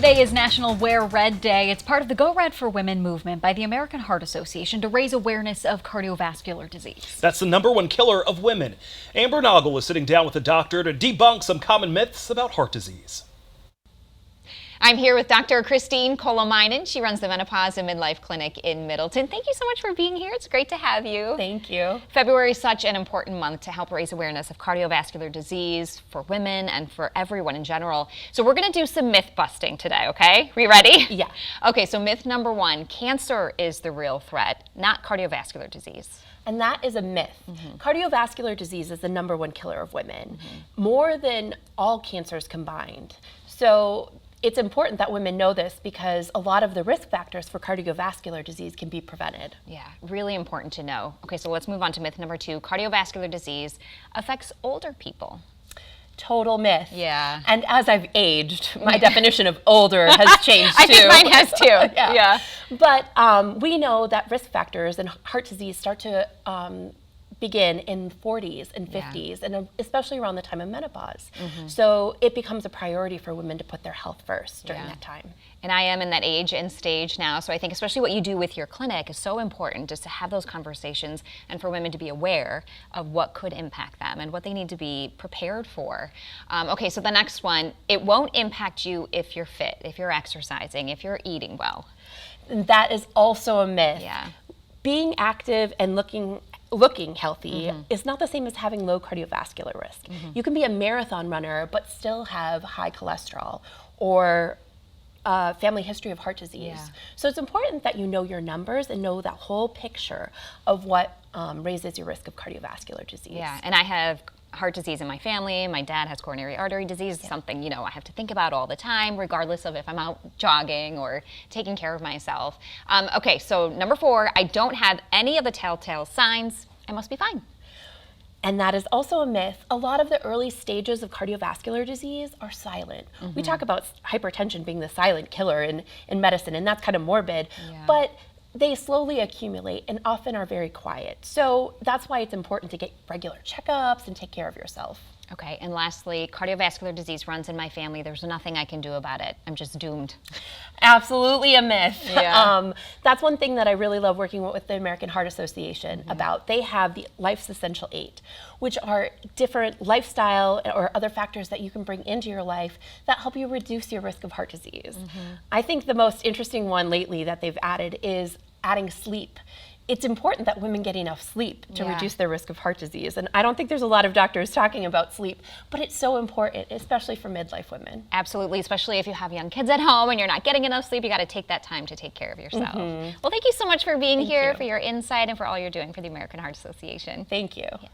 Today is National Wear Red Day. It's part of the Go Red for Women movement by the American Heart Association to raise awareness of cardiovascular disease. That's the #1 killer of women. Amber Noggle is sitting down with a doctor to debunk some common myths about heart disease. I'm here with Dr. Christine Kolomainen. She runs the Menopause and Midlife Clinic in Middleton. Thank you so much for being here. It's great to have you. Thank you. February is such an important month to help raise awareness of cardiovascular disease for women and for everyone in general. So we're going to do some myth busting today, okay? Are you ready? Yeah. Okay, so myth number 1, cancer is the real threat, not cardiovascular disease. And that is a myth. Cardiovascular disease is the #1 killer of women, more than all cancers combined. So it's important that women know this because a lot of the risk factors for cardiovascular disease can be prevented. Yeah, really important to know. Okay, so let's move on to myth number 2. Cardiovascular disease affects older people. Total myth. Yeah. And as I've aged, my definition of older has changed too. I think mine has too. Yeah. But we know that risk factors in heart disease start to begin in 40s and 50s, and especially around the time of menopause. So it becomes a priority for women to put their health first during that time. And I am in that age and stage now, so I think especially what you do with your clinic is so important, just to have those conversations and for women to be aware of what could impact them and what they need to be prepared for. Okay, so the next one, it won't impact you if you're fit, if you're exercising, if you're eating well. And that is also a myth. Yeah. Being active and looking healthy is not the same as having low cardiovascular risk. You can be a marathon runner but still have high cholesterol or family history of heart disease. So it's important that you know your numbers and know that whole picture of what raises your risk of cardiovascular disease. Yeah, and I have heart disease in my family. My dad has coronary artery disease. It's something, I have to think about all the time, regardless of if I'm out jogging or taking care of myself. Okay, so number 4, I don't have any of the telltale signs. I must be fine. And that is also a myth. A lot of the early stages of cardiovascular disease are silent. We talk about hypertension being the silent killer in medicine, and that's kind of morbid. But they slowly accumulate and often are very quiet. So that's why it's important to get regular checkups and take care of yourself. Okay, and lastly, cardiovascular disease runs in my family. There's nothing I can do about it. I'm just doomed. Absolutely a myth. Yeah. That's one thing that I really love working with the American Heart Association about. They have the Life's Essential 8, which are different lifestyle or other factors that you can bring into your life that help you reduce your risk of heart disease. I think the most interesting one lately that they've added is adding sleep. It's important that women get enough sleep to reduce their risk of heart disease. And I don't think there's a lot of doctors talking about sleep, but it's so important, especially for midlife women. Absolutely, especially if you have young kids at home and you're not getting enough sleep, you got to take that time to take care of yourself. Well, thank you so much for being here, for your insight, and for all you're doing for the American Heart Association. Thank you. Yeah.